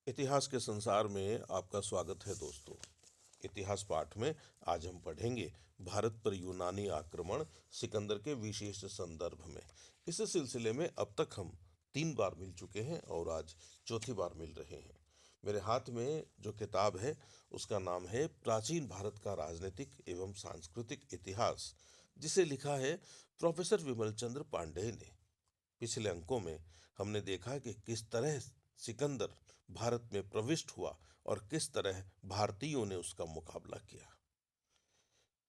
इतिहास के संसार में आपका स्वागत है दोस्तों। इतिहास पाठ में आज हम पढ़ेंगे भारत पर यूनानी आक्रमण सिकंदर के विशेष संदर्भ में। इस सिलसिले में अब तक हम 3 बार मिल चुके हैं और आज चौथी बार मिल रहे हैं। मेरे हाथ में जो किताब है उसका नाम है प्राचीन भारत का राजनीतिक एवं सांस्कृतिक इतिहास, जिसे लिखा है प्रोफेसर विमल चंद्र पांडेय ने। पिछले अंकों में हमने देखा कि किस तरह सिकंदर भारत में प्रविष्ट हुआ और किस तरह भारतीयों ने उसका मुकाबला किया।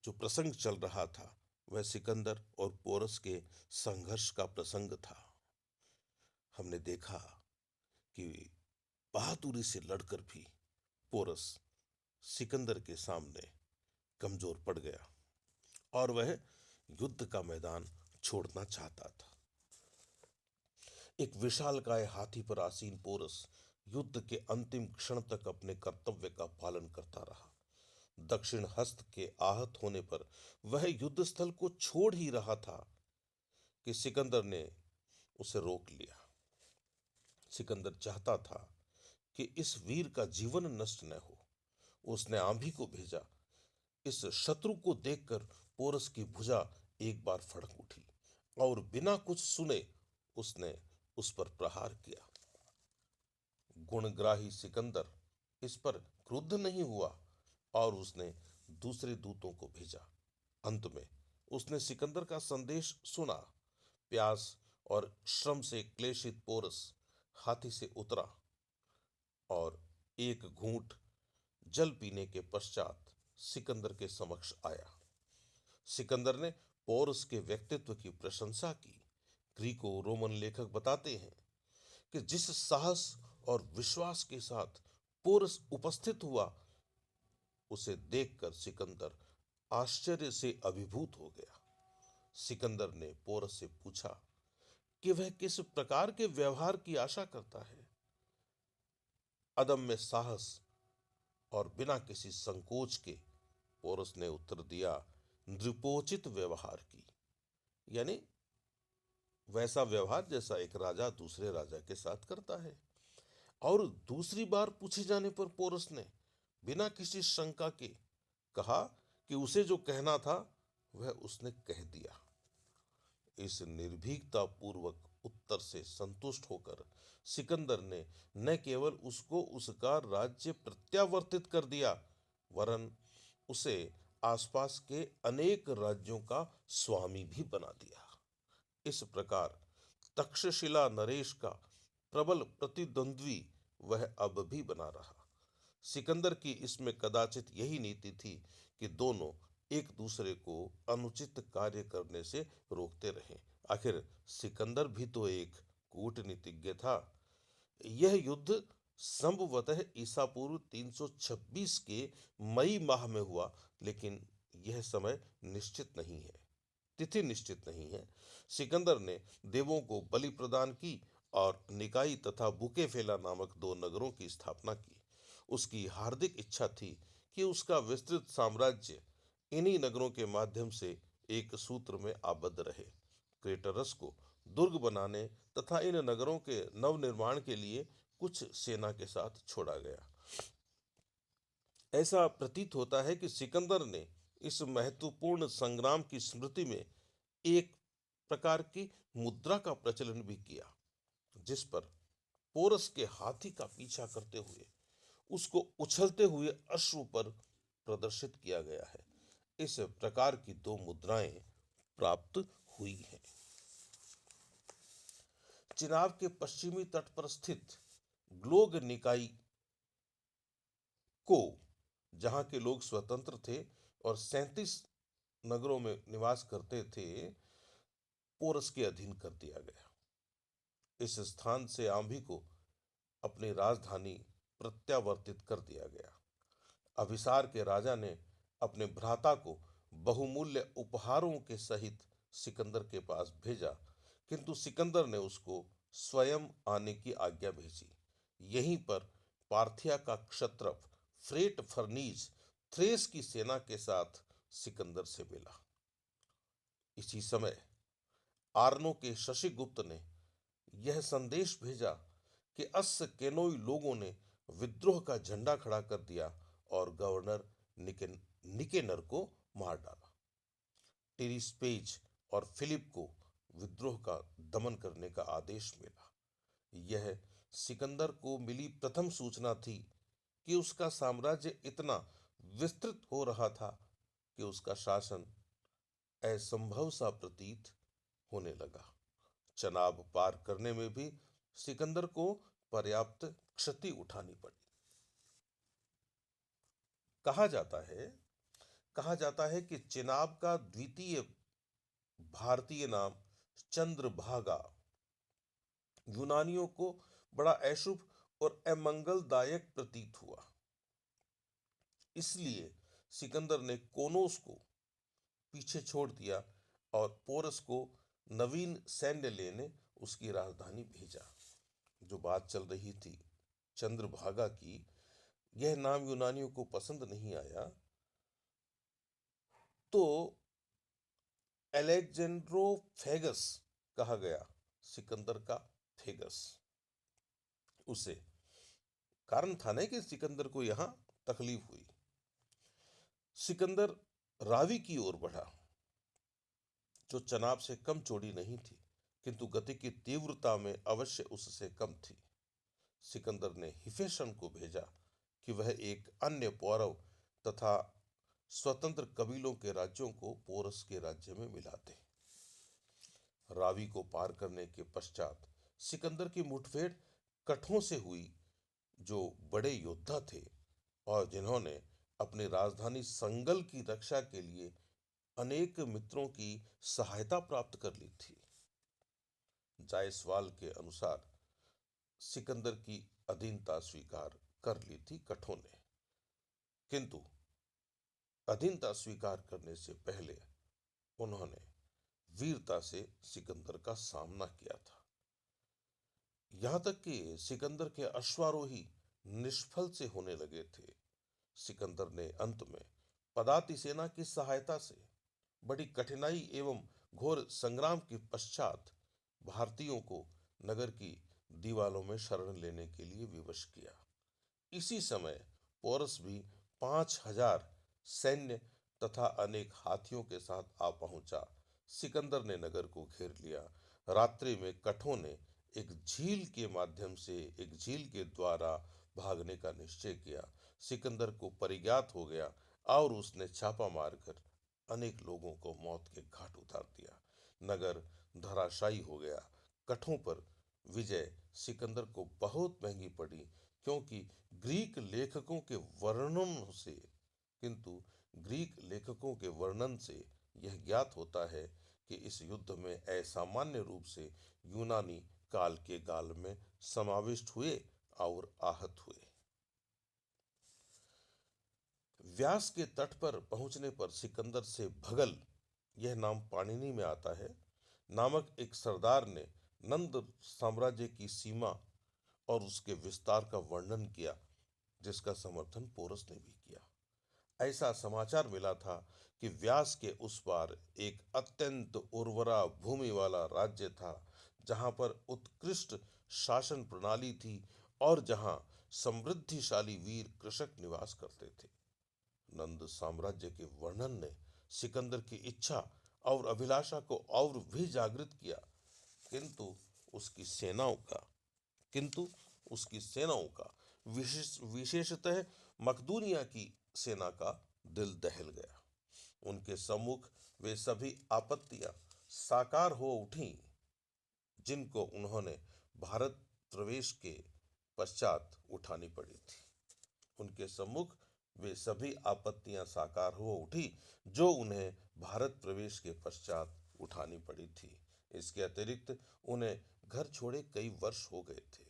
जो प्रसंग चल रहा था वह सिकंदर और पोरस के संघर्ष का प्रसंग था। हमने देखा कि बहादुरी से लड़कर भी पोरस सिकंदर के सामने कमजोर पड़ गया और वह युद्ध का मैदान छोड़ना चाहता था। एक विशालकाय हाथी पर आसीन पोरस युद्ध के अंतिम क्षण तक अपने कर्तव्य का पालन करता रहा। दक्षिण हस्त के आहत होने पर वह युद्ध स्थल को छोड़ ही रहा था कि सिकंदर ने उसे रोक लिया। सिकंदर चाहता था कि इस वीर का जीवन नष्ट न हो। उसने आंधी को भेजा। इस शत्रु को देखकर पोरस की भुजा एक बार फड़क उठी और बिना कुछ सुने उसने उस पर प्रहार किया। गुणग्राही सिकंदर इस पर क्रुद्ध नहीं हुआ और उसने दूसरे दूतों को भेजा। अंत में उसने सिकंदर का संदेश सुना। प्यास और श्रम से क्लेशित पोरस हाथी से उतरा और एक घूंट जल पीने के पश्चात सिकंदर के समक्ष आया। सिकंदर ने पोरस के व्यक्तित्व की प्रशंसा की। ग्रीको रोमन लेखक बताते हैं कि जिस साहस और विश्वास के साथ पोरस उपस्थित हुआ, उसे देखकर सिकंदर आश्चर्य से अभिभूत हो गया। सिकंदर ने पोरस से पूछा कि वह किस प्रकार के व्यवहार की आशा करता है। अदम्य साहस और बिना किसी संकोच के पोरस ने उत्तर दिया, नृपोचित व्यवहार की, यानी वैसा व्यवहार जैसा एक राजा दूसरे राजा के साथ करता है। और दूसरी बार पूछे जाने पर पोरस ने बिना किसी शंका के कहा कि उसे जो कहना था वह उसने कह दिया। इस निर्भीकता पूर्वक उत्तर से संतुष्ट होकर सिकंदर ने न केवल उसको उसका राज्य प्रत्यावर्तित कर दिया, वरन उसे आसपास के अनेक राज्यों का स्वामी भी बना दिया। इस प्रकार तक्षशिला नरेश का प्रबल प्रतिद्वंद्वी वह अब भी बना रहा। सिकंदर की इसमें कदाचित यही नीति थी कि दोनों एक दूसरे को अनुचित कार्य करने से रोकते रहे। आखिर सिकंदर भी तो एक कूटनीतिज्ञ था। यह युद्ध संभवतः ईसा पूर्व 326 के मई माह में हुआ, लेकिन यह समय निश्चित नहीं है, तिथि निश्चित नहीं है। सिकंदर ने देवों को बलि प्रदान की और निकाई तथा बुकेफेला नामक 2 नगरों की स्थापना की। उसकी हार्दिक इच्छा थी कि उसका विस्तृत साम्राज्य इन्हीं नगरों के माध्यम से एक सूत्र में आबद्ध रहे। क्रेटरस को दुर्ग बनाने तथा इन नगरों के नवनिर्माण के लिए कुछ सेना के साथ छोड़ा गया। ऐसा प्रतीत होता है कि सिकंदर ने इस महत्वपूर्ण संग्राम की स्मृति में एक प्रकार की मुद्रा का प्रचलन भी किया, जिस पर पोरस के हाथी का पीछा करते हुए उसको उछलते हुए अश्व पर प्रदर्शित किया गया है। इस प्रकार की 2 मुद्राएं प्राप्त हुई हैं। चिनाब के पश्चिमी तट पर स्थित ग्लोग निकाई को, जहां के लोग स्वतंत्र थे और 37 नगरों में निवास करते थे, पोरस के अधीन कर दिया गया। इस स्थान से आंभी को अपनी राजधानी प्रत्यावर्तित कर दिया गया। अभिसार के राजा ने अपने भ्राता को बहुमूल्य उपहारों के सहित सिकंदर के पास भेजा, किंतु सिकंदर ने उसको स्वयं आने की आज्ञा भेजी। यहीं पर पार्थिया का क्षत्रप फ्रेट फर्नीज थ्रेस की सेना के साथ सिकंदर से मिला। इसी समय आर्नो के शशिगुप्त ने यह संदेश भेजा कि अस्स केनोई लोगों ने विद्रोह का झंडा खड़ा कर दिया और गवर्नर निकेनर को मार डाला। टेरिस्पेज और फिलिप को विद्रोह का दमन करने का आदेश मिला। यह सिकंदर को मिली प्रथम सूचना थी कि उसका साम्राज्य इतना विस्तृत हो रहा था कि उसका शासन असंभव सा प्रतीत होने लगा। चनाब पार करने में भी सिकंदर को पर्याप्त क्षति उठानी पड़ी। कहा जाता है कहा जाता है कि चिनाब का द्वितीय भारतीय नाम चंद्रभागा यूनानियों को बड़ा अशुभ और अमंगलदायक प्रतीत हुआ। इसलिए सिकंदर ने कोनोस को पीछे छोड़ दिया और पोरस को नवीन सैन्य लेने उसकी राजधानी भेजा। जो बात चल रही थी चंद्रभागा की, यह नाम यूनानियों को पसंद नहीं आया, तो एलेक्जेंड्रोफेगस कहा गया सिकंदर का फेगस। उसे कारण था ना कि सिकंदर को यहां तकलीफ हुई। सिकंदर रावी की ओर बढ़ा, जो चनाब से कम चौड़ी नहीं थी, किंतु गति की तीव्रता में अवश्य उससे कम थी। सिकंदर ने हिफेशन को भेजा कि वह एक अन्य पौरव तथा स्वतंत्र कबीलों के राज्यों को पोरस के राज्य में मिला दे। रावी को पार करने के पश्चात सिकंदर की मुठभेड़ कठों से हुई, जो बड़े योद्धा थे और जिन्होंने अपनी राजधानी संगल की रक्षा के लिए अनेक मित्रों की सहायता प्राप्त कर ली थी। जायसवाल के अनुसार सिकंदर की अधीनता स्वीकार कर ली थी कठों ने, किंतु अधीनता स्वीकार करने से पहले उन्होंने वीरता से सिकंदर का सामना किया था। यहां तक कि सिकंदर के अश्वारोही निष्फल से होने लगे थे। सिकंदर ने अंत में पदाति सेना की सहायता से बड़ी कठिनाई एवं घोर संग्राम के पश्चात भारतीयों को नगर की दीवालों में शरण लेने के लिए विवश किया। इसी समय पोरस भी 5,000 सैन्य तथा अनेक हाथियों के साथ आ पहुंचा। सिकंदर ने नगर को घेर लिया। रात्रि में कठों ने एक झील के द्वारा भागने का निश्चय किया। सिकंदर को परिज्ञात हो गया और उसने छापा मारकर अनेक लोगों को मौत के घाट उतार दिया। नगर धराशायी हो गया। कठों पर विजय सिकंदर को बहुत महंगी पड़ी, क्योंकि ग्रीक लेखकों के वर्णन से किंतु ग्रीक लेखकों के वर्णन से यह ज्ञात होता है कि इस युद्ध में असामान्य रूप से यूनानी काल के गाल में समाविष्ट हुए और आहत हुए। व्यास के तट पर पहुंचने पर सिकंदर से भगल, यह नाम पाणिनि में आता है, नामक एक सरदार ने नंद साम्राज्य की सीमा और उसके विस्तार का वर्णन किया, जिसका समर्थन पोरस ने भी किया। ऐसा समाचार मिला था कि व्यास के उस पार एक अत्यंत उर्वरा भूमि वाला राज्य था, जहां पर उत्कृष्ट शासन प्रणाली थी और जहां समृद्धिशाली वीर कृषक निवास करते थे। नंद साम्राज्य के वर्णन ने सिकंदर की इच्छा और अभिलाषा को और भी जागृत किया, किंतु उसकी सेनाओं का किंतु उसकी सेनाओं का विशेषतः मकदूनिया की सेना का दिल दहल गया। उनके सम्मुख वे सभी आपत्तियां साकार हो उठी, जिनको उन्होंने भारत प्रवेश के पश्चात उठानी पड़ी थी। उनके सम्मुख वे सभी आपत्तियां साकार हो उठी, जो उन्हें भारत प्रवेश के पश्चात उठानी पड़ी थी। इसके अतिरिक्त उन्हें घर छोड़े कई वर्ष हो गए थे।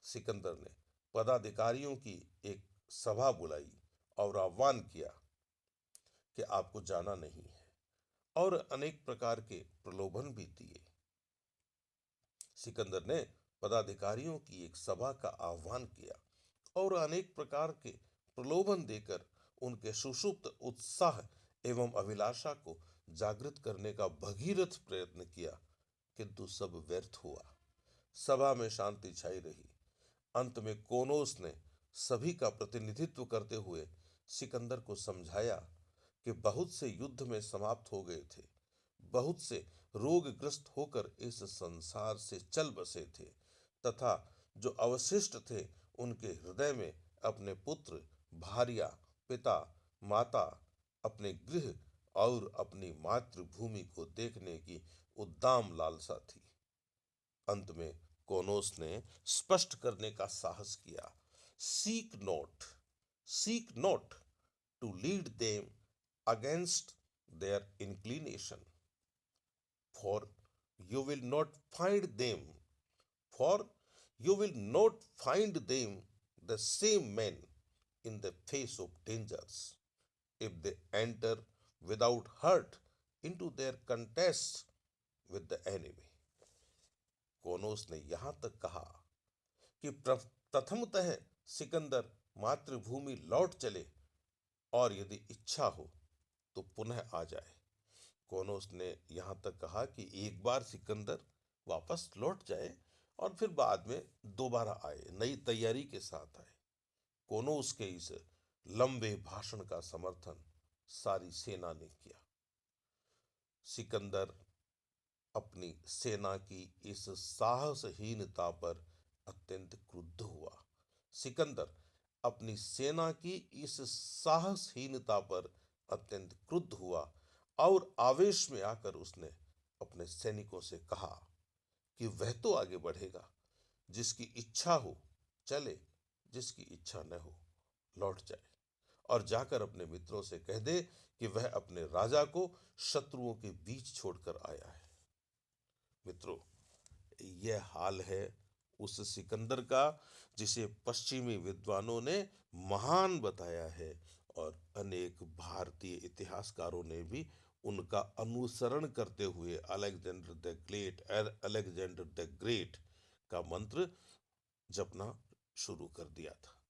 सिकंदर ने पदाधिकारियों की एक सभा बुलाई और आह्वान किया कि आपको जाना नहीं है, और अनेक प्रकार के प्रलोभन भी दिए। सिकंदर ने पदाधिकारियों की एक सभा का आह्वान किया और अनेक प्रकार के प्रलोभन देकर उनके सुषुप्त उत्साह एवं अभिलाषा को जागृत करने का भगीरथ प्रयत्न किया, किंतु सब व्यर्थ हुआ। सभा में शांति छाई रही। अंत में कोनोस ने सभी का प्रतिनिधित्व करते हुए सिकंदर को समझाया कि बहुत से युद्ध में समाप्त हो गए थे, बहुत से रोगग्रस्त होकर इस संसार से चल बसे थे, तथा जो अवशिष्ट थे उनके हृदय में अपने पुत्र, भार्या, पिता, माता, अपने गृह और अपनी मातृभूमि को देखने की उद्दाम लालसा थी। अंत में कोनोस ने स्पष्ट करने का साहस किया, seek not, seek not to lead them against their inclination, for you will not find them, for you will not find them the same men in the face of dangers if they enter without hurt into their contests with the enemy. कोनोस ने यहां तक कहा कि प्रथमतः सिकंदर मातृभूमि लौट चले और यदि इच्छा हो तो पुनः आ जाए। कोनोस ने यहां तक कहा कि एक बार सिकंदर वापस लौट जाए और फिर बाद में दोबारा आए, नई तैयारी के साथ आए। कोनोस के इस लंबे भाषण का समर्थन सारी सेना ने किया। सिकंदर अपनी सेना की इस साहसहीनता पर अत्यंत क्रुद्ध हुआ। सिकंदर अपनी सेना की इस साहसहीनता पर अत्यंत क्रुद्ध हुआ और आवेश में आकर उसने अपने सैनिकों से कहा कि वह तो आगे बढ़ेगा, जिसकी इच्छा हो चले, जिसकी इच्छा न हो लौट जाए, और जाकर अपने मित्रों से कह दे कि वह अपने राजा को शत्रुओं के बीच छोड़कर आया है। मित्रों, यह हाल है उस सिकंदर का जिसे पश्चिमी विद्वानों ने महान बताया है और अनेक भारतीय इतिहासकारों ने भी उनका अनुसरण करते हुए अलेक्जेंडर द ग्रेट का मंत्र जपना शुरू कर दिया था।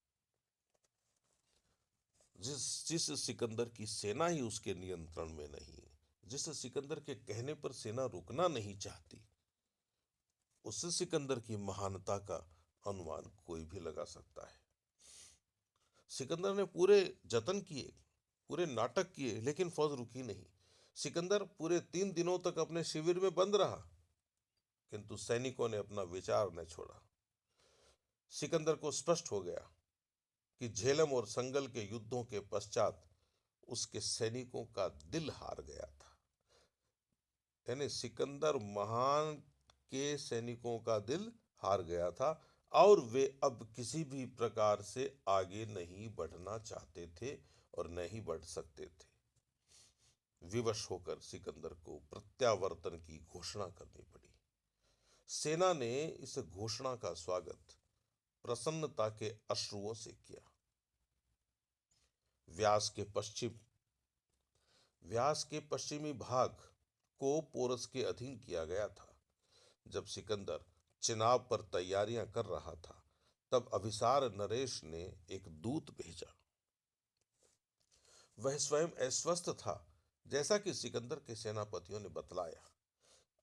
जिस सिकंदर की सेना ही उसके नियंत्रण में नहीं, जिस सिकंदर के कहने पर सेना रुकना नहीं चाहती, उस सिकंदर की महानता का अनुमान कोई भी लगा सकता है। सिकंदर ने पूरे जतन किए, पूरे नाटक किए, लेकिन फौज रुकी नहीं। सिकंदर पूरे 3 दिनों तक अपने शिविर में बंद रहा, किंतु सैनिकों ने अपना विचार न छोड़ा। सिकंदर को स्पष्ट हो गया कि झेलम और संगल के युद्धों के पश्चात उसके सैनिकों का दिल हार गया था। यानी सिकंदर महान के सैनिकों का दिल हार गया था और वे अब किसी भी प्रकार से आगे नहीं बढ़ना चाहते थे और नहीं बढ़ सकते थे। विवश होकर सिकंदर को प्रत्यावर्तन की घोषणा करनी पड़ी। सेना ने इस घोषणा का स्वागत प्रसन्नता के अश्रुओं से किया। व्यास के पश्चिमी भाग को पोरस के अधीन किया गया था। जब सिकंदर चिनाब पर तैयारियां कर रहा था, तब अभिसार नरेश ने एक दूत भेजा। वह स्वयं अस्वस्थ था, जैसा कि सिकंदर के सेनापतियों ने बतलाया।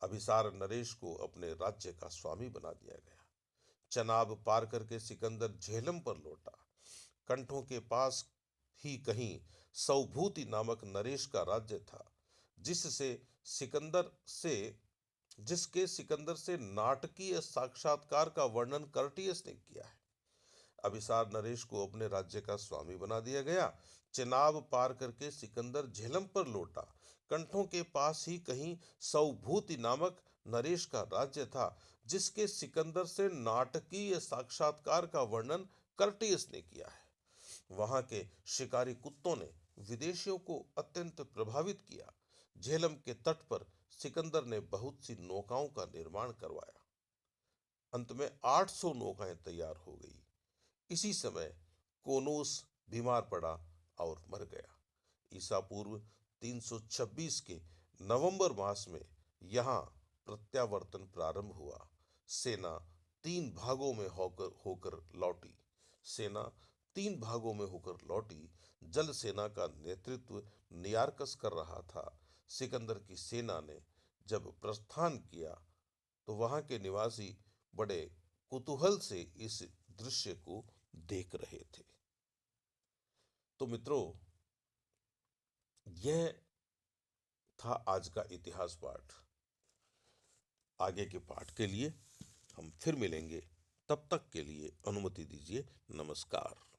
अभिसार नरेश को अपने राज्य का स्वामी बना दिया गया। चनाब पार करके सिकंदर झेलम पर लौटा। कंठों के पास ही कहीं सौभूति नामक नरेश का राज्य था, जिसके सिकंदर से नाटकीय साक्षात्कार का वर्णन कर्टियस ने किया है। अभिसार नरेश को अपने राज्य का स्वामी बना दिया गया। चिनाब पार करके सिकंदर झेलम पर लौटा। कंठों के पास ही कहीं सौभूति नामक नरेश का राज्य था, जिसके सिकंदर से नाटकीय साक्षात्कार का वर्णन कर्टियस ने किया है। वहां के शिकारी कुत्तों ने विदेशियों को अत्यंत प्रभावित किया। झेलम के तट पर सिकंदर ने बहुत सी नौकाओं का निर्माण करवाया। अंत में 800 नौकाएं तैयार हो गई। इसी समय कोनोस बीमार पड़ा और मर गया। ईसा पूर्व 326 के नवंबर मास में यहाँ प्रत्यावर्तन प्रारंभ हुआ। सेना 3 भागों में होकर लौटी। जल सेना का नेतृत्व नियार्कस कर रहा था। सिकंदर की सेना ने जब प्रस्थान किया तो वहां के निवासी बड़े कुतूहल से इस दृश्य को देख रहे थे। तो मित्रों, यह था आज का इतिहास पाठ। आगे के पाठ के लिए हम फिर मिलेंगे। तब तक के लिए अनुमति दीजिए। नमस्कार।